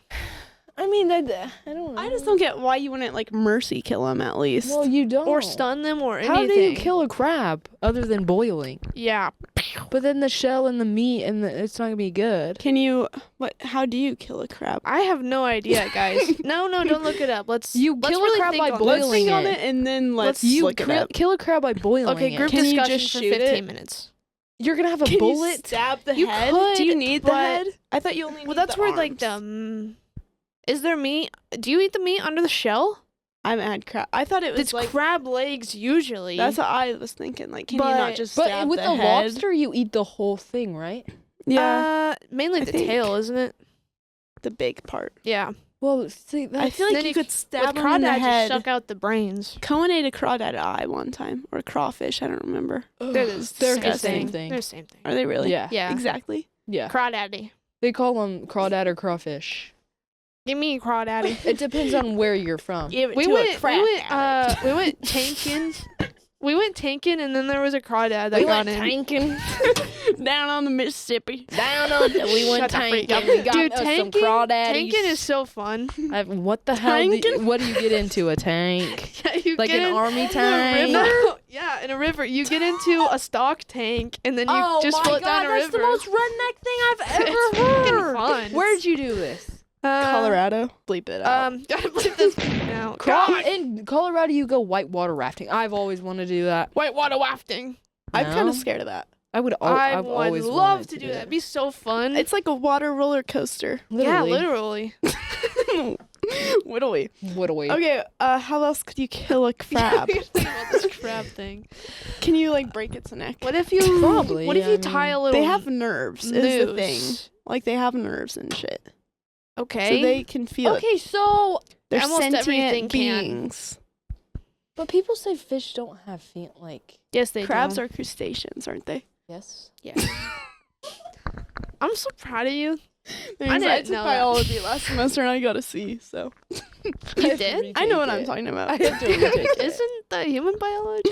I mean, I don't know. I just don't get why you wouldn't like mercy kill them at least. Well, you don't. Or stun them or anything. How do you kill a crab other than boiling? Yeah. But then the shell and the meat it's not gonna be good. Can you? What? How do you kill a crab? I have no idea, guys. No, don't look it up. Let's You let's kill a really crab think by on boiling Let's think on it. it and then let's You look it up. kill a crab by boiling Okay, group it. Can you discussion just for shoot 15 it? minutes. You're gonna have a Can you bullet. stab the You head? could, Do you need the but- head? I thought you only. Well, need that's the where like arms. is there meat? Do you eat the meat under the shell? I haven't had crab. I thought it was It's like. crab legs usually. That's what I was thinking. Like, can you not But- just But stab with the the head? lobster, you eat the whole thing, right? Yeah, mainly I the think. tail, isn't it? the big part. Yeah. Well, see, that's, I feel like then you you could stab With them in the crawdads, you head. suck out the brains. Cohen ate a crawdad eye one time, or a crawfish. I don't remember. They're the they're same the same thing. thing. They're the same thing. Are they really? Yeah, Yeah. Exactly. yeah. Crawdaddy. They call them crawdad or crawfish. Give me a crawdaddy. It depends on where you're from. Give it we to went. a crab addict. We went tanking. We went tanking, and then there was a crawdad that got in. tanking. down on the Mississippi. Down on we went Shut the freak tanking. up. We got Dude, us some tanking- crawdaddies. Tanking is so fun. What the hell? Tanking? What do you get into? A tank? Yeah, you Like get an in army the tank? river. Yeah, in a river. You get into a stock tank, and then you just float down a river. That's the most redneck thing I've ever It's fucking heard. fun. Where'd you do this? Colorado. Bleep it out. Gotta bleep this now. In Colorado, you go whitewater rafting. I've always wanted to do that. Whitewater rafting. I'm kind No? of scared of that. I would. I I've would always love wanted to do that. It'd be so fun. It's like a water roller coaster. Yeah, literally. Whittly. What a way. Okay, how else could you kill a crab? Think about this crab thing. Can you like break its neck? What if you? Probably, What if yeah, you I tie mean, a little? They have nerves. Is the thing. noose? Like they have nerves and shit. Okay. So they can feel it. Okay, so They're almost everything sentient can. beings. but people say fish don't have feet. Like Yes, they Crabs do. are crustaceans, aren't they? yes. Yeah. I'm so proud of you. I didn't took know that. biology last semester and I got a C, so You did? I know what I'm talking about. I had to retake it. Isn't that human biology?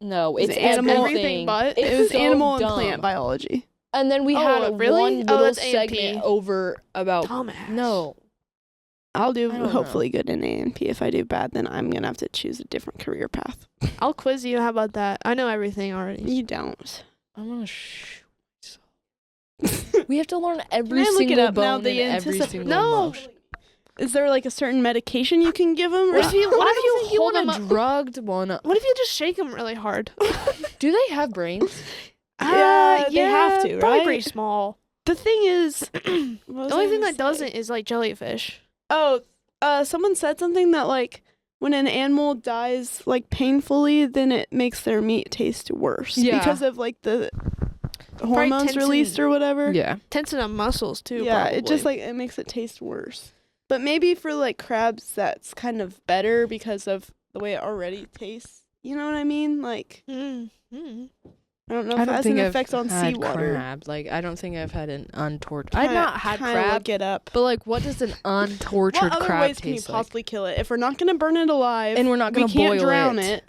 No, It's it's animal. Everything everything. but- It's It was so animal and dumb. plant biology. And then we Oh, had really? one Oh, little that's A&P. segment over about Dumbass. no. I'll do I don't hopefully good in A&P. If I do bad, then I'm gonna have to choose a different career path. I'll quiz you. How about that? I know everything already. You don't. I'm gonna shoot myself. We have to learn every I look it single up now, bone the and every anticip- single No. motion. Is there like a certain medication you can give them? What if you? What if you You hold want them a up? drugged one? What if you just shake them really hard? Do they have brains? Yeah, they have to, Probably right? pretty small. The thing is, The only thing that doesn't is like jellyfish. Someone said something that like when an animal dies like painfully, then it makes their meat taste worse because of like the hormones tension. released or whatever. Yeah. Tension on muscles too. Yeah, probably. it just like it makes it taste worse. But maybe for like crabs, that's kind of better because of the way it already tastes. You know what I mean? Like I don't know if it has an effect on had seawater. crab. Like, I don't think I've had an untortured. I've not had crab. Look it up. But like, what does an untortured What other crab ways can you taste like? possibly kill it? If we're not gonna burn it alive, And we're not we gonna can't boil drown it.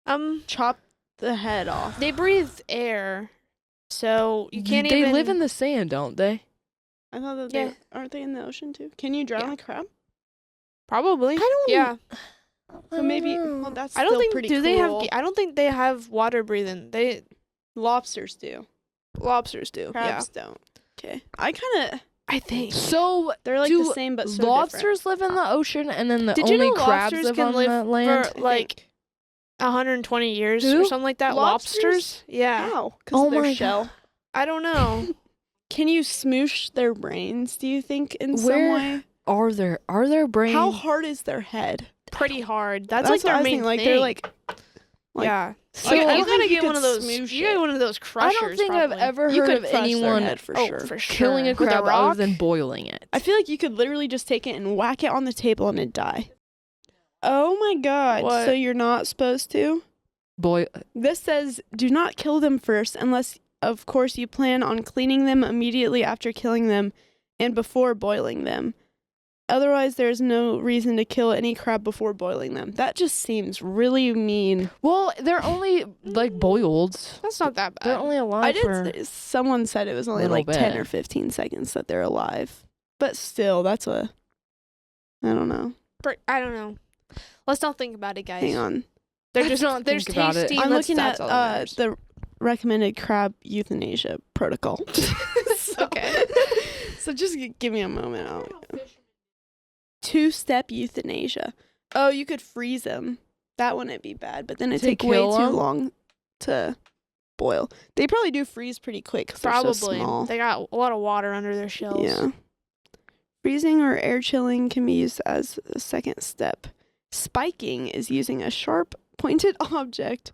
it. Chop the head off. They breathe air, so you can't They even. live in the sand, don't they? I thought that Yeah. aren't they in the ocean too? Can you drown Yeah. a crab? Probably. I don't. Yeah. So maybe. Well, that's I don't still think. pretty Do they have? cool. I don't think they have water breathing. Lobsters do. Lobsters do. Crabs don't. Okay. I kind of. I think. So They're like do the same, but so lobsters live in the ocean, and then the Did you only know crabs lobsters live can on live the land. for like 120 years or Who? something like that? Lobsters? Lobsters? Yeah. How? Because Oh of their my shell. I don't know. Can you smoosh their brains? Do you think in some Where way? Are there brains? How hard is their head? Pretty hard. That's what like their I was main thinking, like thing. they're like yeah. So Like, I you don't gotta think you get one could of those. smoosh You gotta it. one of those I crushers. don't think probably. I've ever You heard could of crush their anyone head for Oh, sure. for sure. killing a With a crab other rock? than boiling it. I feel like you could literally just take it and whack it on the table and it'd die. Oh my god. What? So you're not supposed to? Boil. This says do not kill them first unless of course you plan on cleaning them immediately after killing them and before boiling them. Otherwise there's no reason to kill any crab before boiling them. That just seems really mean. Well, they're only like boiled. That's not that bad. They're only alive for. Someone said it was only little like 10 bit. or 15 seconds that they're alive. But still, that's I don't know. I don't know. Let's not think about it, guys. Hang on. They're Let's just not they're think about it. tasty. I'm Let's- looking at that's all that matters. the recommended crab euthanasia protocol. So- Okay. So just give me a moment. 2-step euthanasia. Oh, you could freeze them. That wouldn't be bad, but then it'd To take way kill too 'em? long to boil. They probably do freeze pretty quick 'cause they're Probably. so small. They got a lot of water under their shells. Yeah. Freezing or air chilling can be used as a second step. Spiking is using a sharp, pointed object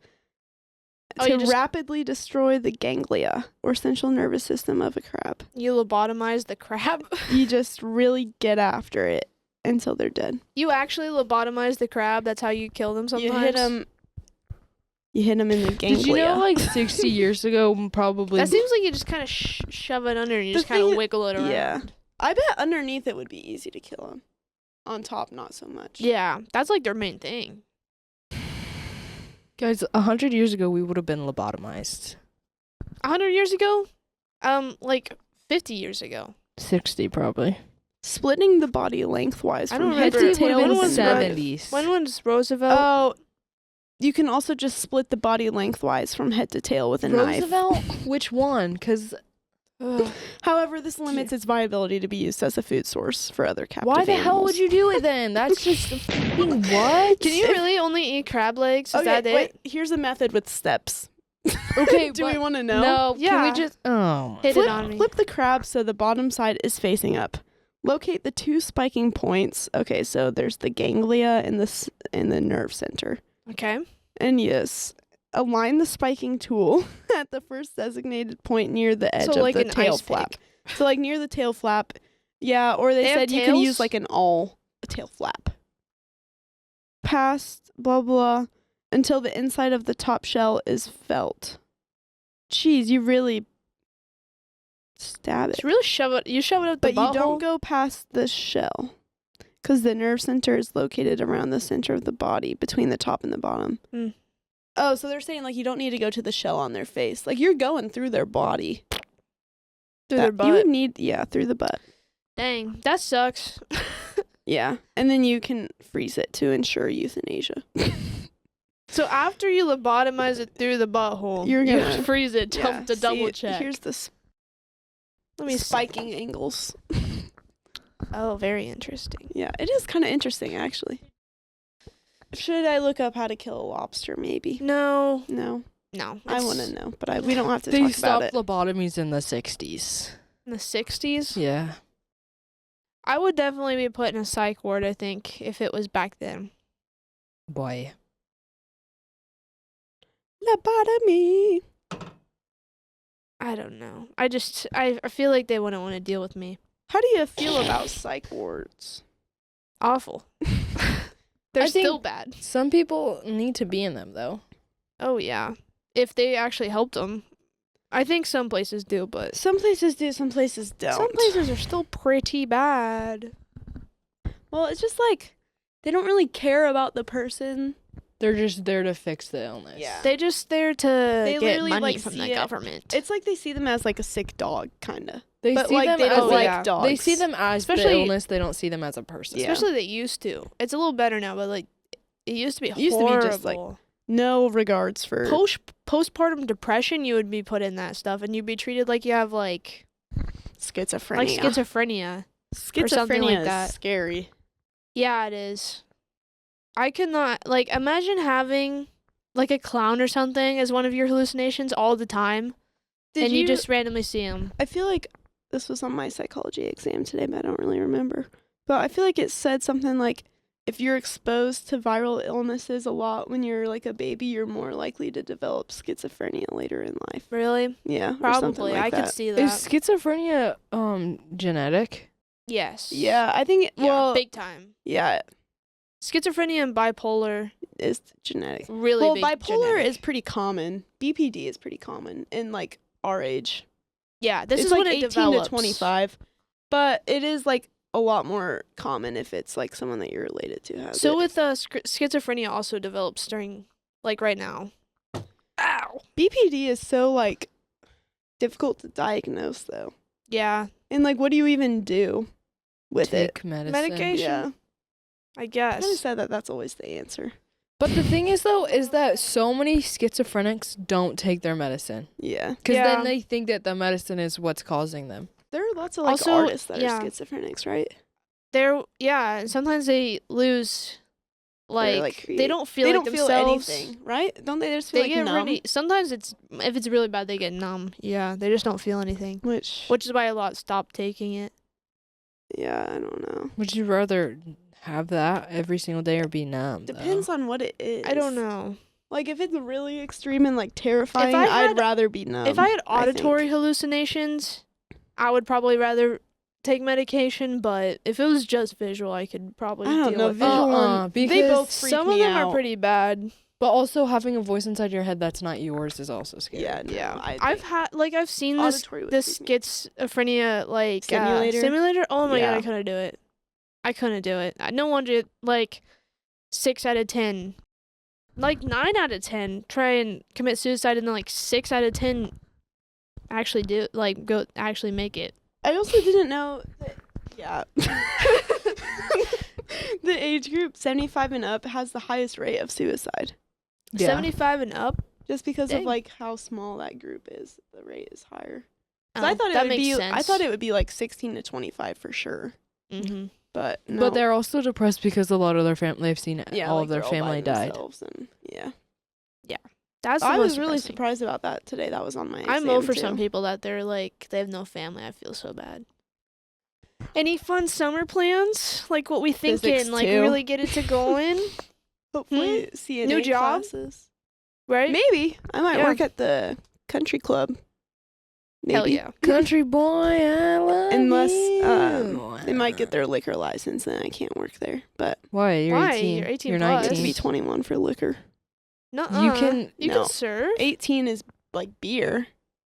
Oh, to you just- rapidly destroy the ganglia or central nervous system of a crab. You lobotomize the crab. You just really get after it until they're dead. You actually lobotomize the crab. That's how you kill them sometimes. You hit them. You hit them in the ganglia. Did you know, like 60 years ago, probably. That seems like you just kind of shove it under and you The just kind of thing- wiggle it around. yeah. I bet underneath it would be easy to kill them. On top, not so much. Yeah, that's like their main thing. Guys, 100 years ago, we would have been lobotomized. 100 years ago? Like 50 years ago. 60 probably. Splitting the body lengthwise I from don't head remember. to tail When with was a knife. 70s. When was Roosevelt? Oh, you can also just split the body lengthwise from head to tail with a knife. Roosevelt? Which one? Because Ugh. However, this limits its viability to be used as a food source for other captive why the hell animals. would you do it then? That's just fucking what? Can you really only eat crab legs? Is Okay, that it? wait. Here's a method with steps. Okay, Do we but- want to know? No, can Yeah. we just... Oh. Hit Flip, it on me. flip the crab so the bottom side is facing up. Locate the 2 spiking points. Okay, so there's the ganglia and the nerve center. Okay. And yes, align the spiking tool at the first designated point near the edge So of like the an tail ice flap. pick. So like near the tail flap. Yeah, or they They have said you can use tails? like an awl, a tail flap. Past blah blah until the inside of the top shell is felt. Jeez, you really stab it. Just really shove it. You shove it up the But you don't butthole? go past the shell. Because the nerve center is located around the center of the body, between the top and the bottom. Hmm. Oh, so they're saying, like, you don't need to go to the shell on their face. Like, you're going through their body. Through their butt. You would need, yeah, through the butt. Dang, that sucks. Yeah. And then you can freeze it to ensure euthanasia. So after you lobotomize it through the butthole, You're you gonna- freeze it Yeah, to see, double check. Here's the Let me see. spiking angles. Oh, very interesting. Yeah, it is kind of interesting, actually. Should I look up how to kill a lobster, maybe? No, No. No. I want to know, but we don't have to They talk about stopped it. lobotomies in the 60s. In the 60s? Yeah. I would definitely be put in a psych ward, I think, if it was back then. Boy. Lobotomy. I don't know. I feel like they wouldn't want to deal with me. How do you feel about psych wards? Awful. They're I think- still bad. Some people need to be in them, though. Oh, yeah. If they actually helped them. I think some places do, but Some places do, some places don't. some places are still pretty bad. Well, it's just like they don't really care about the person. They're just there to fix the illness. Yeah. They're just there to They get literally, money like, from see the it. government. It's like they see them as like a sick dog, kind of. They But see like them they as don't like- like dogs. They see them as the Especially- illness. They don't see them as a person. Yeah. Especially they used to. It's a little better now, but like it used to be It used to horrible. be just, like, no regards for. Postpartum depression, you would be put in that stuff, and you'd be treated like you have like schizophrenia. schizophrenia. Schizophrenia or something like is that. scary. Yeah, it is. I could not like imagine having like a clown or something as one of your hallucinations all the time, and you just randomly see him. I feel like this was on my psychology exam today, but I don't really remember. But I feel like it said something like, if you're exposed to viral illnesses a lot when you're like a baby, you're more likely to develop schizophrenia later in life. Really? Yeah, or something Probably. like I that. could see that. Is schizophrenia genetic? Yes. Yeah, I think. Yeah, Well, big time. yeah, Schizophrenia and bipolar, it's genetic. really Well, big. bipolar genetic. is pretty common. BPD is pretty common in like our age. Yeah, this it's is like when it 18 develops. to 25, but it is like a lot more common if it's like someone that you're related to has So it. with schizophrenia also develops during like right now. Ow. BPD is so like difficult to diagnose though. Yeah, And like what do you even do with it? Take medicine. Medication. Yeah. I I guess. never said that that's always the answer. But the thing is, though, is that so many schizophrenics don't take their medicine. Yeah. Because Yeah. then they think that the medicine is what's causing them. There are lots of like Also, artists that yeah. are schizophrenics, right? And sometimes they lose like they don't feel they like don't feel themselves. anything, right? Don't they just feel They like get numb? really sometimes if it's really bad they get numb. Yeah, they just don't feel anything. Which is why a lot stop taking it. yeah, I don't know. Would you rather have that every single day or be numb? Depends on what it is. I don't know. Like if it's really extreme and like terrifying, I I'd had- rather be numb. if I had I think. auditory hallucinations, I would probably rather take medication, but if it was just visual, I could probably I don't deal know, with visual it. one- they because both freak Some of me them out. are pretty bad. But also having a voice inside your head that's not yours is also scary. Yeah, no, Yeah. I I've seen auditory would this freak me schizophrenia like Simulator? simulator. Oh my Yeah. god, I couldn't do it. I couldn't do it. No wonder like 6 out of 10, like 9 out of 10 try and commit suicide, and then like 6 out of 10 actually do actually make it. I also didn't know that. Yeah. The age group 75 and up has the highest rate of suicide. Yeah. 75 and up. Just because Dang. of like how small that group is, the rate is higher. 'Cause Oh, I thought it that would makes be sense. I thought it would be like 16 to 25 for sure. Mm-hmm. But no. But they're also depressed because a lot of their family, they've seen yeah, all like of their they're all by family died. themselves and yeah. That's the I most was really depressing. surprised about that today. That was on my exam I'm low for too. some people that they're like they have no family. I feel so bad. Any fun summer plans? Like what we Physics thinking? Like too. really get it to going, Hopefully CNA New job? classes. right? Maybe. I might Yeah. work at the country club. Maybe. Hell yeah. Country boy, I love Unless you. they might get their liquor license and I can't work there. But Why? You're Why? 18. You're 18 You're plus. you have to 19. be 21 for liquor. Nuh-uh. You can. You No. can serve. 18 is like beer,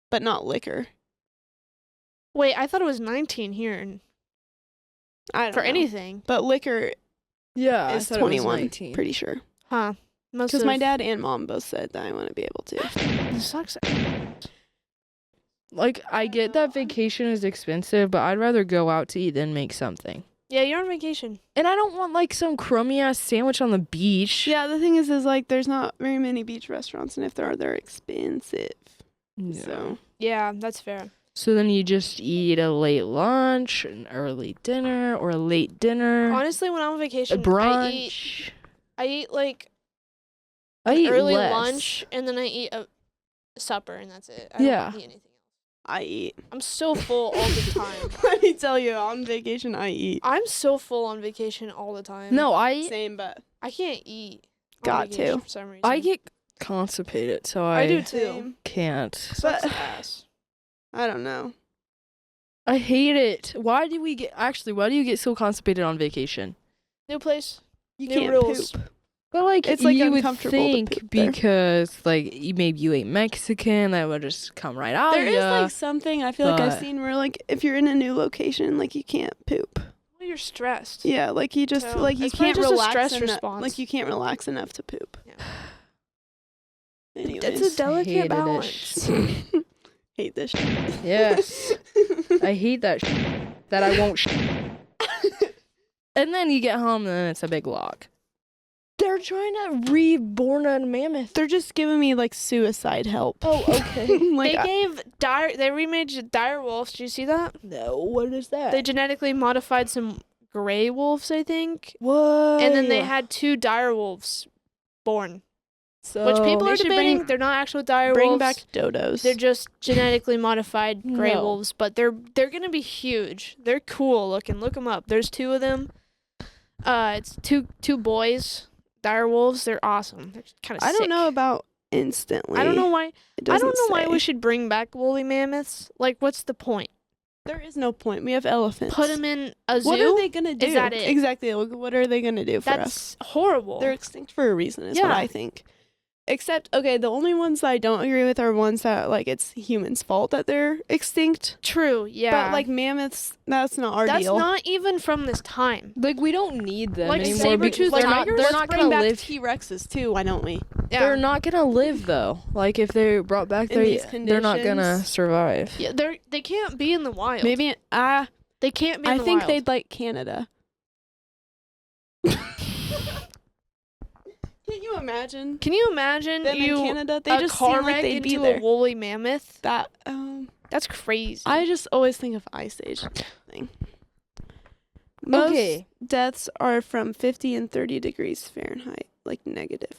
but not liquor. Wait, I thought it was 19 here I don't for know. anything. But liquor Yeah, I is thought it was 21, 19. pretty sure. Huh? Most Because of my dad and mom both said that I want to be able to. This sucks. Like, I get that vacation is expensive, but I'd rather go out to eat than make something. Yeah, you're on vacation. And I don't want like some crummy ass sandwich on the beach. Yeah, the thing is like there's not very many beach restaurants, and if there are, they're expensive. Yeah. So Yeah, that's fair. So then you just eat a late lunch, an early dinner, or a late dinner, Honestly, when I'm on a vacation, brunch. I eat like I eat early less. lunch, and then I eat supper and that's it. I don't Yeah. eat anything else. I eat. I'm so full all the time. Let me tell you, on vacation, I eat. I'm so full on vacation all the time. No, I Same, but I can't eat. on Got vacation to. for some reason. I get constipated, so I do too. Same. can't. Sucks ass. I don't know. I hate it. Why do you get so constipated on vacation? New place. You New can't rules. poop. But like, It's, like, you would uncomfortable to think poop there. because like maybe you ate Mexican, that would just come right out. There of is ya. like something I feel like I've but- seen where like if you're in a new location, like you can't poop. Well, you're stressed. Yeah, like you just So, like you it's probably can't just a relax stress enough. response. Like you can't relax enough to poop. Yeah. Anyways, It's a delicate hated it. balance. hate this. Yes, I hate that that I won't. And then you get home, and then it's a big log. They're trying to reborn a mammoth. They're just giving me like suicide help. Oh, okay. like They remade dire wolves. Did you see that? No, what is that? They genetically modified some gray wolves, I think. what? And then they had 2 dire wolves born. so, Which people They are should debating. bring- They're not actual dire bring wolves. back dodos. They're just genetically modified gray No. wolves, but they're gonna be huge. They're cool looking. Look them up. There's 2 of them. It's two boys, dire wolves. They're awesome. They're kind of. I don't know about instantly. I don't know why. It I doesn't don't know why say. we should bring back woolly mammoths. Like, what's the point? There is no point. We have elephants. Put them in a zoo. What are they gonna do? that it? Exactly. Like, what are they gonna do for us? That's horrible. They're extinct for a reason, is what Yeah. I think. Except, okay, the only ones that I don't agree with are ones that, like, it's humans' fault that they're extinct. true. Yeah. But, like, mammoths, that's not our that's deal. not even from this time. like we don't need them Like anymore saber-toothed because they're tigers? not bring gonna back live. T-Rexes, too, why don't we? Yeah. They're not gonna live though. Like if they're brought back, In these they're not gonna conditions? survive. Yeah, they can't be in the wild. Maybe, They can't be in I the think wild. they'd like Canada. Can you imagine Can you imagine them in you Canada? They a just car seem like wreck they'd be into there. a woolly mammoth? That, That's crazy. I just always think of Ice Age thing. Most Okay. deaths are from 50 and 30 degrees Fahrenheit, like negative.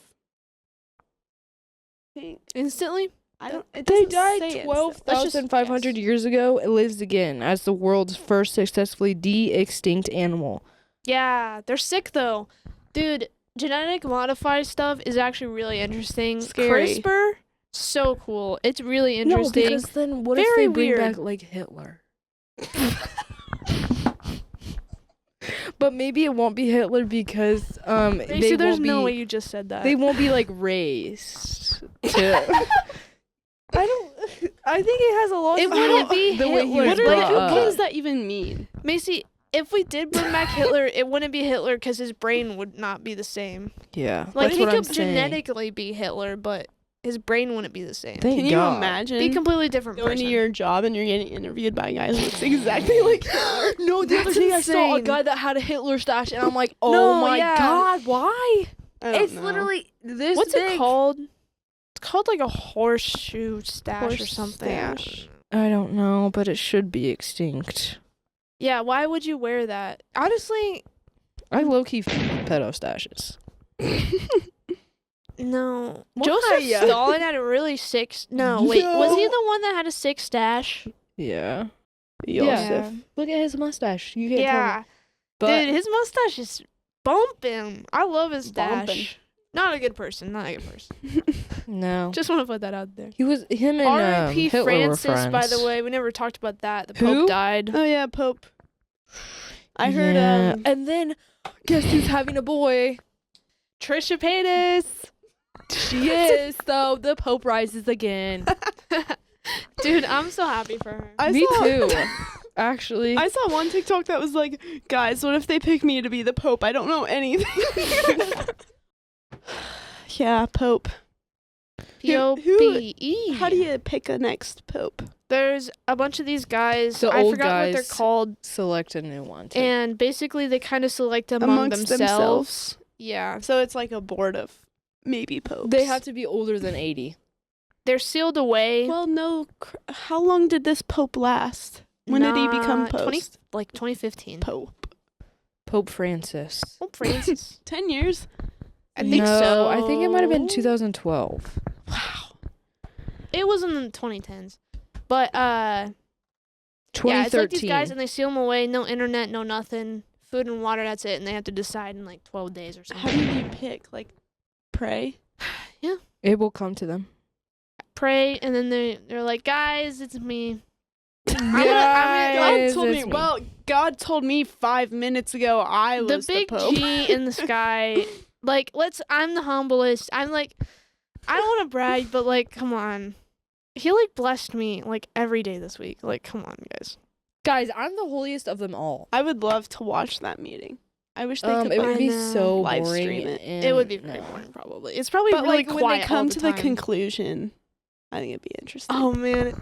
Instantly? I don't. It They doesn't died say it, so- 12,500 guess. years ago. It lives again as the world's first successfully de-extinct animal. Yeah, they're sick though. Dude, genetic modified stuff is actually really interesting. Scary. CRISPR, so cool. It's really interesting. No, because then what if Very they bring weird. back like Hitler? But maybe it won't be Hitler because Macy, they there's won't no be, way you just said that. they won't be like raised to. I think it has a lot. It to do wouldn't with be the way he Hitler. was What, brought what up. does that even mean? Macy, if we did bring back Hitler, it wouldn't be Hitler because his brain would not be the same. Yeah, Like that's he what I'm could saying. genetically be Hitler, but his brain wouldn't be the same. Thank Can you God. imagine Be a completely different going person. to your job and you're getting interviewed by guys who looks exactly like Hitler? No, the other That's day I saw a insane. guy that had a Hitler stash, and I'm like, oh No, my yeah. God, why? I don't It's know. literally this What's big. it called? It's called like a horseshoe stash or Horse something. stash. I don't know, but it should be extinct. Yeah, why would you wear that? Honestly, I low-key pedo stashes. no. Why? Joseph Stalin had a really sick. No, wait. Was he the one that had a sick stash? Yeah. Joseph. Look at his mustache. You can't Yeah. tell me. But Dude, his mustache is bumping. I love his stash. Bumping. Not a good person. Not a good person. no. Just want to put that out there. He was him and R.I.P. Hitler Francis, were friends. by the way. We never talked about that. The Who? Pope died. Oh yeah, Pope. I heard Yeah. And then guess who's having a boy? Trisha Paytas. She is. So the Pope rises again. Dude, I'm so happy for her. I Me saw, too. Actually. I saw one TikTok that was like, guys, what if they pick me to be the Pope? I don't know anything. Yeah, Pope. P-O-P-E. How do you pick a next Pope? There's a bunch of these guys. The I old forgot what they're guys. called. select a new one. Too. And basically, they kind of select among Amongst themselves. Yeah. So it's like a board of maybe popes. They have to be older than 80. They're sealed away. Well, no. How long did this Pope last? When did he become Pope? 2015. Pope. Pope Francis. Pope Francis. 10 years? I think No, so. I think it might have been 2012. Wow. It was in the 2010s. But yeah, it's 2013. like these guys and they seal them away. No internet, no nothing. Food and water, that's it. And they have to decide in like 12 days or How something. do you pick? Like, pray? It will come to them. Pray, and then they're like, guys, it's me. God told me. it's me. Well, God told me 5 minutes ago I The was big Pope. G in the sky. Like, I'm the humblest. I'm like, I don't want to brag, but like, come on. He like blessed me like every day this week. Like, come on, guys. Guys, I'm the holiest of them all. I would love to watch that meeting. I wish they could. It like, would be know. so Live boring. stream it. It would be very no. boring, probably. It's probably but really like quiet when they come all to the the time. conclusion, I think it'd be interesting. Oh man,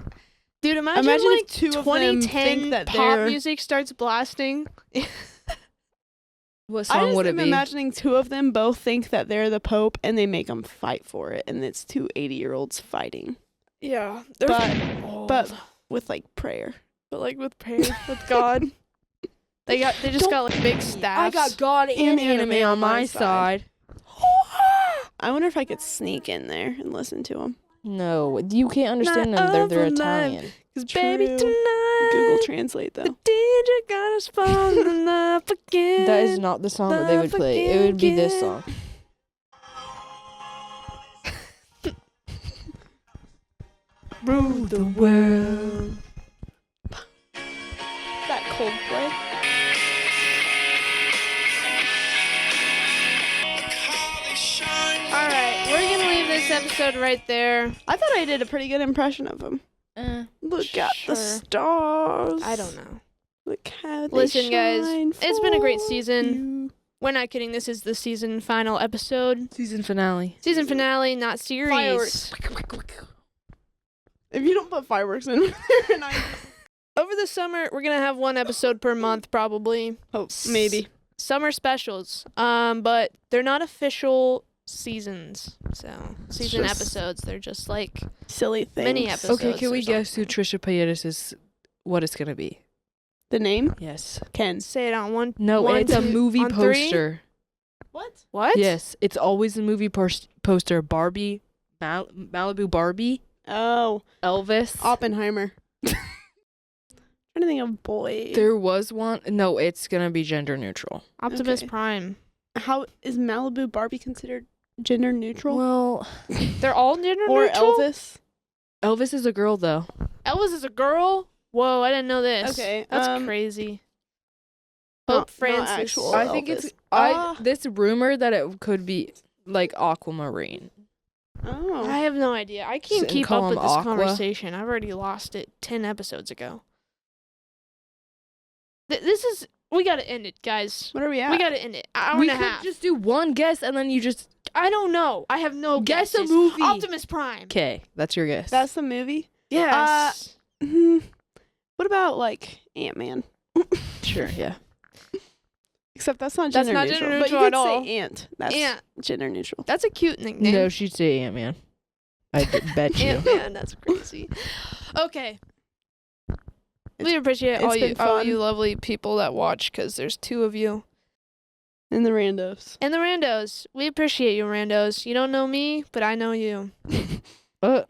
dude, imagine Imagine like if two of them 2010 think that pop they're. music starts blasting. What I song just would am it be? imagining two of them both think that they're the Pope and they make them fight for it, and it's two 80-year-olds fighting Yeah, but with like prayer. but like with prayer with God. They just got like big staffs. I got God and anime on my side. I wonder if I could sneak in there and listen to them. No, you can't understand Not them. They're overnight. Italian. Cause baby True. tonight, Google Translate the though. DJ got us falling up again. That is not the song that they would play. It would be this song. Rule the world. That Coldplay. All right, we're gonna leave this episode right there. I thought I did a pretty good impression of them. Look at Sure. the stars. I don't know. Look how they Listen, guys, shine it's been a great for season. you. We're not kidding. This is the season final episode. Season finale. Season finale, not series. Fireworks. If you don't put fireworks in there, and I Over the summer, we're gonna have one episode per month, probably. oh maybe Summer specials. But they're not official seasons. So season just- episodes. They're just like silly things. Mini episodes. Okay, can we or guess who Trisha Paytas is? What it's gonna be? The name Yes. Ken. say it on one. No, one, it's a two, movie on three? poster. What? What? Yes, it's always a movie poster. Barbie, Malibu Barbie, Oh, Elvis. Oppenheimer. Trying to think of boy. There was one. No, it's gonna be gender neutral. Optimus Okay. Prime. How is Malibu Barbie considered gender neutral? Well, They're all gender or neutral. Elvis? Elvis is a girl though. Elvis is a girl. Whoa, I didn't know this. Okay, that's crazy. not- Pope not Francis. actual. I think Elvis. it's Ah. this rumor that it could be like aquamarine. Oh. I have no idea. I can't And keep call up with him this Aqua. conversation. I've already lost it 10 episodes ago. This is. We gotta end it, guys. What are we at? We gotta end it. Hour We and a could half. just do one guess and then you just. I don't know. I have no Guess a guesses. movie. Optimus Prime. Okay, that's your guess. That's the movie. Yes. What about like Ant-Man? sure. Yeah. Except that's not That's gender not neutral. gender but you neutral could at all. say ant. That's Ant. gender neutral. That's a cute nickname. No, she'd say Ant-Man. I bet you. Ant-Man. That's crazy. Okay. We appreciate it's all been you fun. lovely people that watch, because there's 2 of you. And the randos. And the randos. We appreciate you, randos. You don't know me, but I know you. Uh,